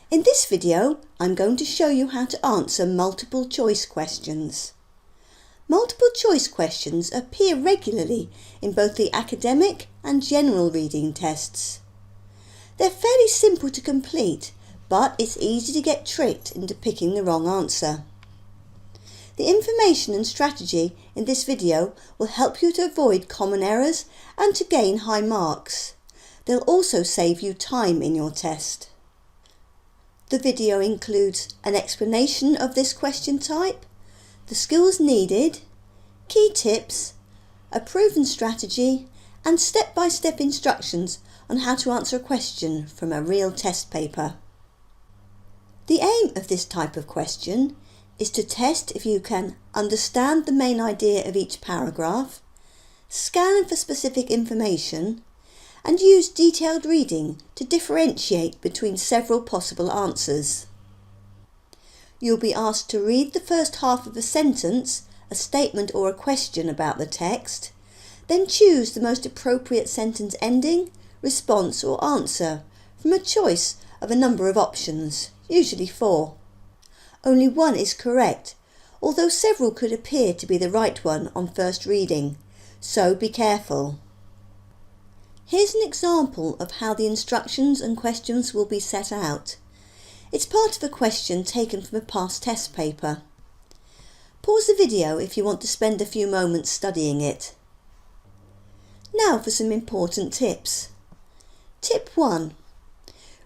In this video, I'm going to show you how to answer multiple choice questions. Multiple choice questions appear regularly in both the academic and general reading tests. They're fairly simple to complete, but it's easy to get tricked into picking the wrong answer. The information and strategy in this video will help you to avoid common errors and to gain high marks. They'll also save you time in your test. The video includes an explanation of this question type, the skills needed, key tips, a proven strategy, and step-by-step instructions on how to answer a question from a real test paper. The aim of this type of question is to test if you can understand the main idea of each paragraph, scan for specific information, and use detailed reading to differentiate between several possible answers. You'll be asked to read the first half of a sentence, a statement or a question about the text, then choose the most appropriate sentence ending, response or answer from a choice of a number of options, usually 4. Only one is correct, although several could appear to be the right one on first reading, so be careful. Here's an example of how the instructions and questions will be set out. It's part of a question taken from a past test paper. Pause the video if you want to spend a few moments studying it. Now for some important tips. Tip 1.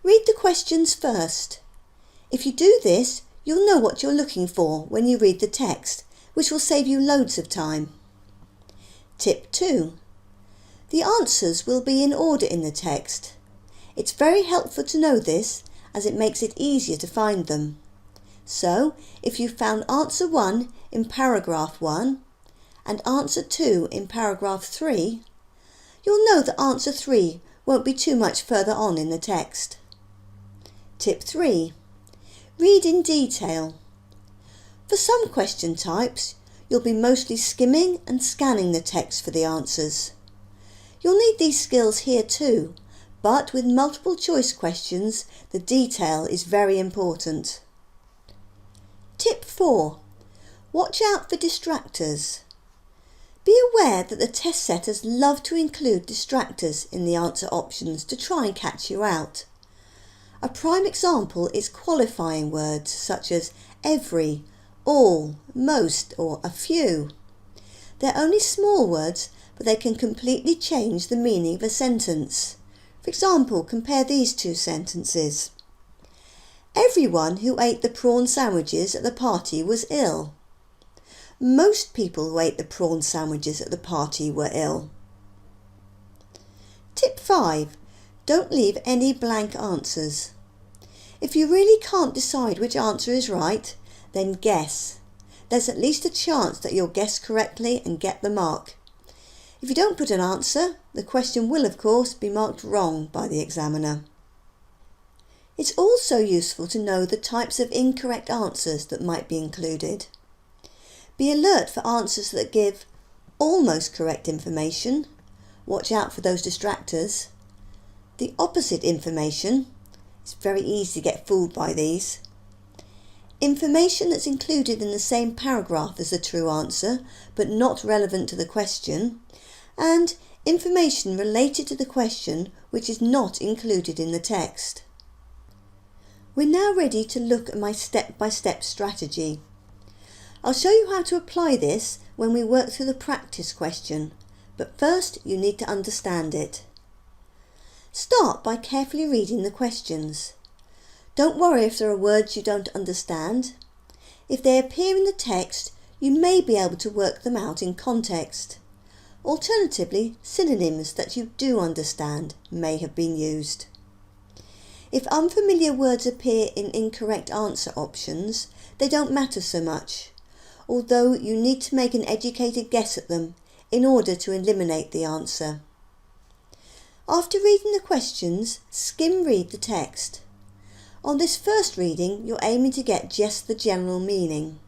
Read the questions first. If you do this, you'll know what you're looking for when you read the text, which will save you loads of time. Tip 2. The answers will be in order in the text. It's very helpful to know this as it makes it easier to find them. So, if you found answer 1 in paragraph 1 and answer 2 in paragraph 3, you'll know that answer 3 won't be too much further on in the text. Tip 3. Read in detail. For some question types, you'll be mostly skimming and scanning the text for the answers. You'll need these skills here too, but with multiple choice questions, the detail is very important. Tip 4. Watch out for distractors. Be aware that the test setters love to include distractors in the answer options to try and catch you out. A prime example is qualifying words such as every, all, most or a few. They're only small words, but they can completely change the meaning of a sentence. For example, compare these two sentences. Everyone who ate the prawn sandwiches at the party was ill. Most people who ate the prawn sandwiches at the party were ill. Tip 5. Don't leave any blank answers. If you really can't decide which answer is right, then guess. There's at least a chance that you'll guess correctly and get the mark. If you don't put an answer, the question will of course be marked wrong by the examiner. It's also useful to know the types of incorrect answers that might be included. Be alert for answers that give almost correct information. Watch out for those distractors. The opposite information. It's very easy to get fooled by these. Information that's included in the same paragraph as the true answer, but not relevant to the question. And information related to the question which is not included in the text. We're now ready to look at my step-by-step strategy. I'll show you how to apply this when we work through the practice question, but first you need to understand it. Start by carefully reading the questions. Don't worry if there are words you don't understand. If they appear in the text, you may be able to work them out in context. Alternatively, synonyms that you do understand may have been used. If unfamiliar words appear in incorrect answer options, they don't matter so much, although you need to make an educated guess at them in order to eliminate the answer. After reading the questions, skim read the text. On this first reading, you're aiming to get just the general meaning.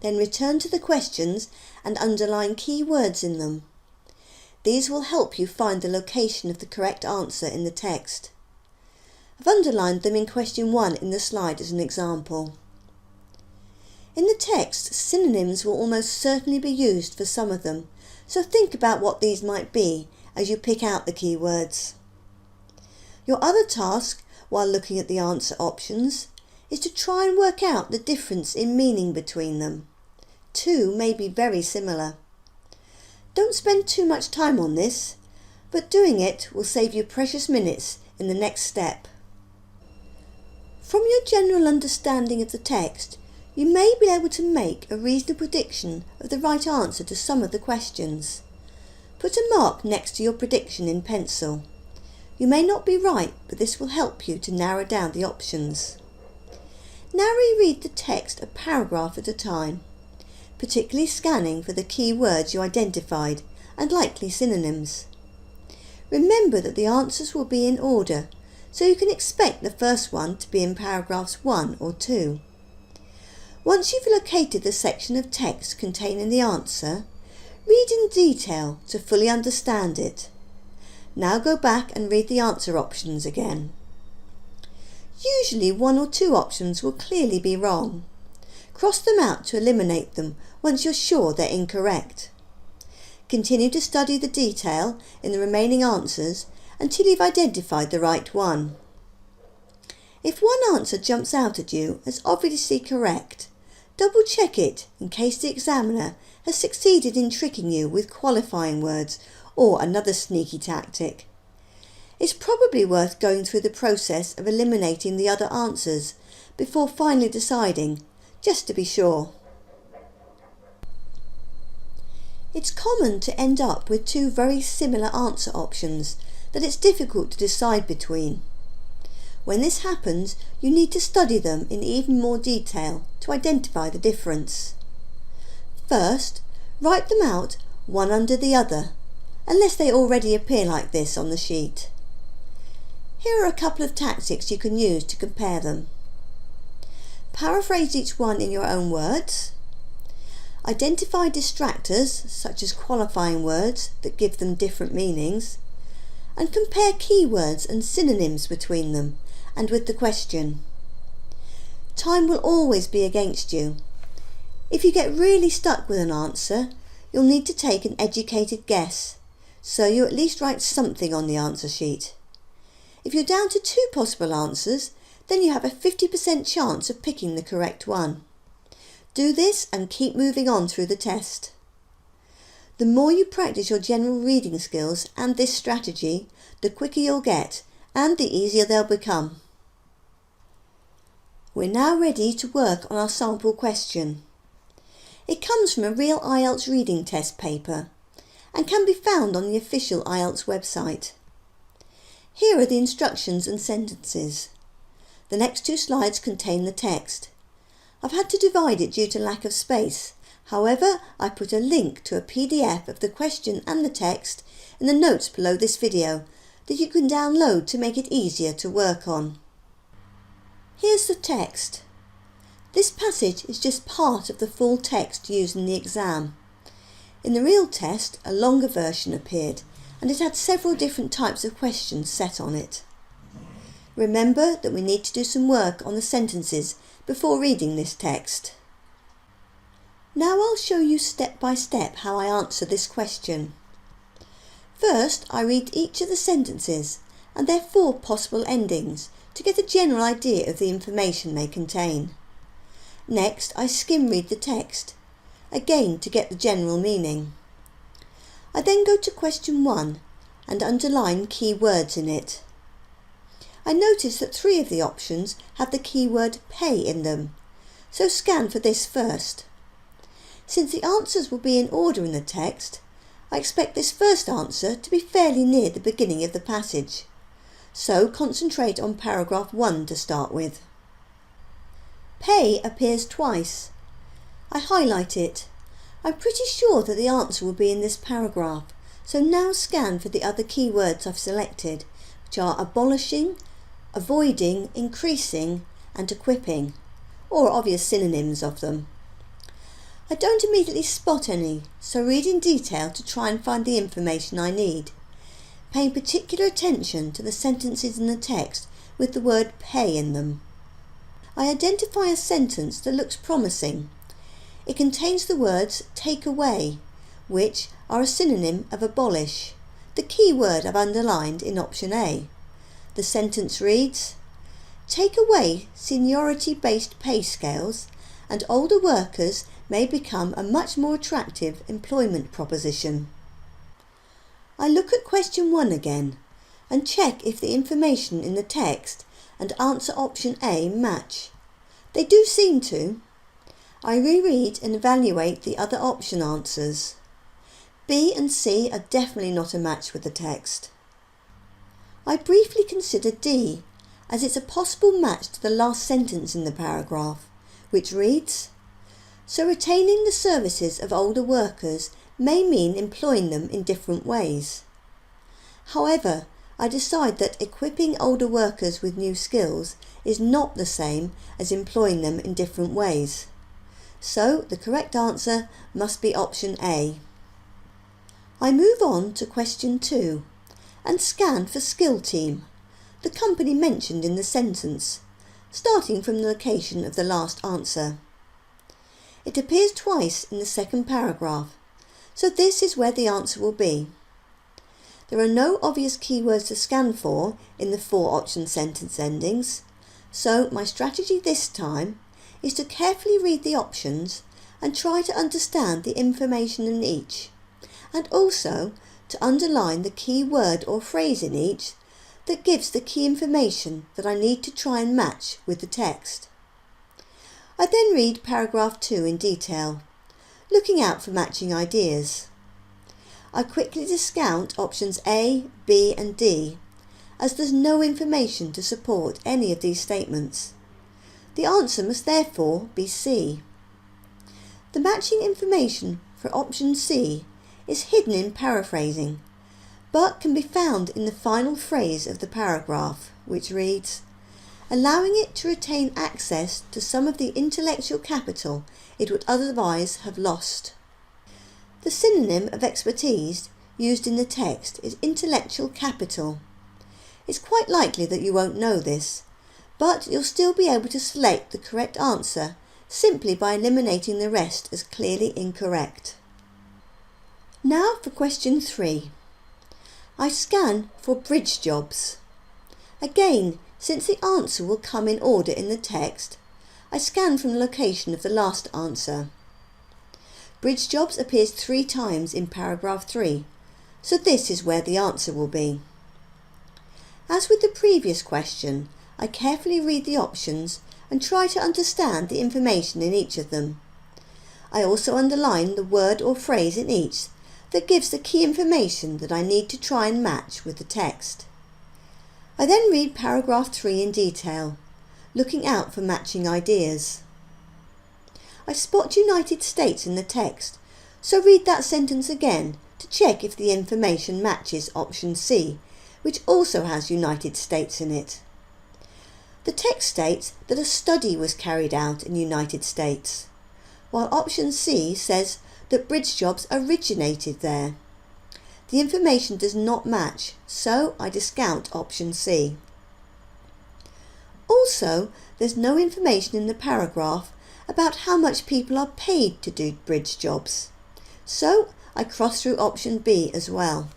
Then return to the questions and underline key words in them. These will help you find the location of the correct answer in the text. I've underlined them in question 1 in the slide as an example. In the text, synonyms will almost certainly be used for some of them, so think about what these might be as you pick out the key words. Your other task, while looking at the answer options, is to try and work out the difference in meaning between them. Two may be very similar. Don't spend too much time on this, but doing it will save you precious minutes in the next step. From your general understanding of the text, you may be able to make a reasonable prediction of the right answer to some of the questions. Put a mark next to your prediction in pencil. You may not be right, but this will help you to narrow down the options. Now reread the text a paragraph at a time, particularly scanning for the key words you identified and likely synonyms. Remember that the answers will be in order, so you can expect the first one to be in paragraphs 1 or 2. Once you've located the section of text containing the answer, read in detail to fully understand it. Now go back and read the answer options again. Usually 1 or 2 options will clearly be wrong. Cross them out to eliminate them once you're sure they're incorrect. Continue to study the detail in the remaining answers until you've identified the right one. If one answer jumps out at you as obviously correct, double check it in case the examiner has succeeded in tricking you with qualifying words or another sneaky tactic. It's probably worth going through the process of eliminating the other answers before finally deciding, just to be sure. It's common to end up with 2 very similar answer options that it's difficult to decide between. When this happens, you need to study them in even more detail to identify the difference. First, write them out one under the other, unless they already appear like this on the sheet. Here are a couple of tactics you can use to compare them. Paraphrase each one in your own words. Identify distractors, such as qualifying words that give them different meanings, and compare keywords and synonyms between them and with the question. Time will always be against you. If you get really stuck with an answer, you'll need to take an educated guess, so you at least write something on the answer sheet. If you're down to 2 possible answers, then you have a 50% chance of picking the correct one. Do this and keep moving on through the test. The more you practice your general reading skills and this strategy, the quicker you'll get and the easier they'll become. We're now ready to work on our sample question. It comes from a real IELTS reading test paper and can be found on the official IELTS website. Here are the instructions and sentences. The next 2 slides contain the text. I've had to divide it due to lack of space. However, I put a link to a PDF of the question and the text in the notes below this video that you can download to make it easier to work on. Here's the text. This passage is just part of the full text used in the exam. In the real test, a longer version appeared, and it had several different types of questions set on it. Remember that we need to do some work on the sentences before reading this text. Now I'll show you step by step how I answer this question. First, I read each of the sentences and their 4 possible endings to get a general idea of the information they contain. Next, I skim read the text, again to get the general meaning. I then go to question 1 and underline key words in it. I notice that 3 of the options have the keyword pay in them, so scan for this first. Since the answers will be in order in the text, I expect this first answer to be fairly near the beginning of the passage, so concentrate on paragraph 1 to start with. Pay appears twice. I highlight it. I'm pretty sure that the answer will be in this paragraph, so now scan for the other keywords I've selected, which are abolishing, avoiding, increasing and equipping, or obvious synonyms of them. I don't immediately spot any, so read in detail to try and find the information I need, paying particular attention to the sentences in the text with the word pay in them. I identify a sentence that looks promising. It contains the words take away, which are a synonym of abolish, the key word I've underlined in option A. The sentence reads, take away seniority-based pay scales and older workers may become a much more attractive employment proposition. I look at question 1 again and check if the information in the text and answer option A match. They do seem to. I reread and evaluate the other option answers. B and C are definitely not a match with the text. I briefly consider D, as it's a possible match to the last sentence in the paragraph, which reads, so retaining the services of older workers may mean employing them in different ways. However, I decide that equipping older workers with new skills is not the same as employing them in different ways. So the correct answer must be option A. I move on to question 2 and scan for Skill Team, the company mentioned in the sentence, starting from the location of the last answer. It appears twice in the second paragraph, so this is where the answer will be. There are no obvious keywords to scan for in the 4 option sentence endings, so my strategy this time is to carefully read the options and try to understand the information in each, and also to underline the key word or phrase in each that gives the key information that I need to try and match with the text. I then read paragraph 2 in detail, looking out for matching ideas. I quickly discount options A, B and D, as there's no information to support any of these statements. The answer must therefore be C. The matching information for option C is hidden in paraphrasing, but can be found in the final phrase of the paragraph, which reads, allowing it to retain access to some of the intellectual capital it would otherwise have lost. The synonym of expertise used in the text is intellectual capital. It's quite likely that you won't know this, but you'll still be able to select the correct answer simply by eliminating the rest as clearly incorrect. Now for question 3. I scan for bridge jobs. Again, since the answer will come in order in the text, I scan from the location of the last answer. Bridge jobs appears 3 times in paragraph 3, so this is where the answer will be. As with the previous question, I carefully read the options and try to understand the information in each of them. I also underline the word or phrase in each that gives the key information that I need to try and match with the text. I then read paragraph 3 in detail, looking out for matching ideas. I spot United States in the text, so read that sentence again to check if the information matches option C, which also has United States in it. The text states that a study was carried out in the United States, while option C says that bridge jobs originated there. The information does not match, so I discount option C. Also, there's no information in the paragraph about how much people are paid to do bridge jobs, so I cross through option B as well.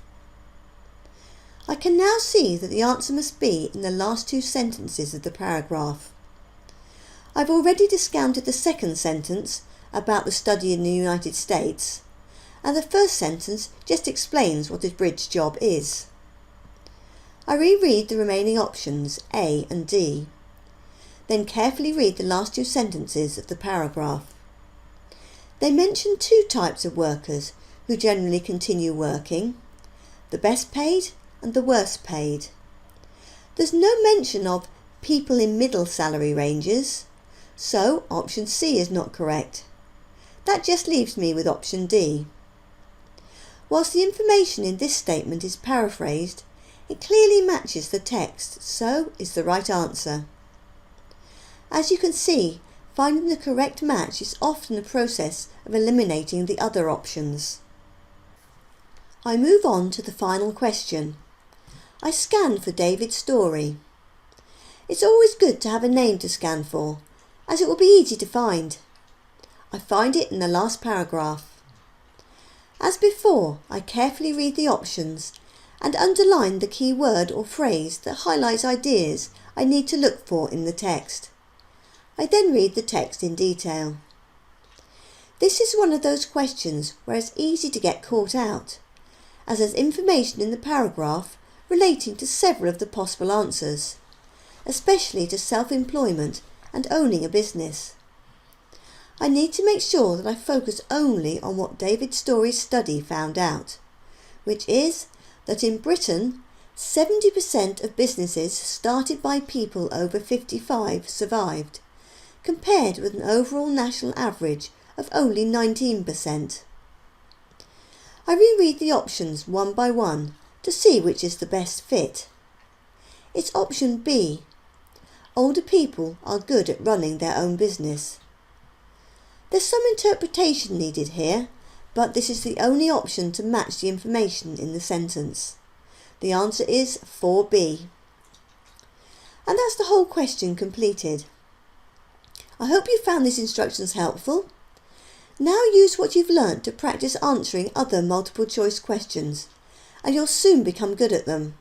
I can now see that the answer must be in the last 2 sentences of the paragraph. I've already discounted the second sentence about the study in the United States, and the first sentence just explains what a bridge job is. I reread the remaining options A and D, then carefully read the last 2 sentences of the paragraph. They mention 2 types of workers who generally continue working, the best paid and the worst paid. There's no mention of people in middle salary ranges, so option C is not correct. That just leaves me with option D. Whilst the information in this statement is paraphrased, it clearly matches the text, so is the right answer. As you can see, finding the correct match is often a process of eliminating the other options. I move on to the final question. I scan for David's story. It's always good to have a name to scan for, as it will be easy to find. I find it in the last paragraph. As before, I carefully read the options and underline the key word or phrase that highlights ideas I need to look for in the text. I then read the text in detail. This is one of those questions where it's easy to get caught out, as there's information in the paragraph relating to several of the possible answers, especially to self-employment and owning a business. I need to make sure that I focus only on what David Story's study found out, which is that in Britain, 70% of businesses started by people over 55 survived, compared with an overall national average of only 19%. I reread the options one by one to see which is the best fit. It's option B. Older people are good at running their own business. There's some interpretation needed here, but this is the only option to match the information in the sentence. The answer is 4B. And that's the whole question completed. I hope you found these instructions helpful. Now use what you've learnt to practice answering other multiple choice questions, and you'll soon become good at them.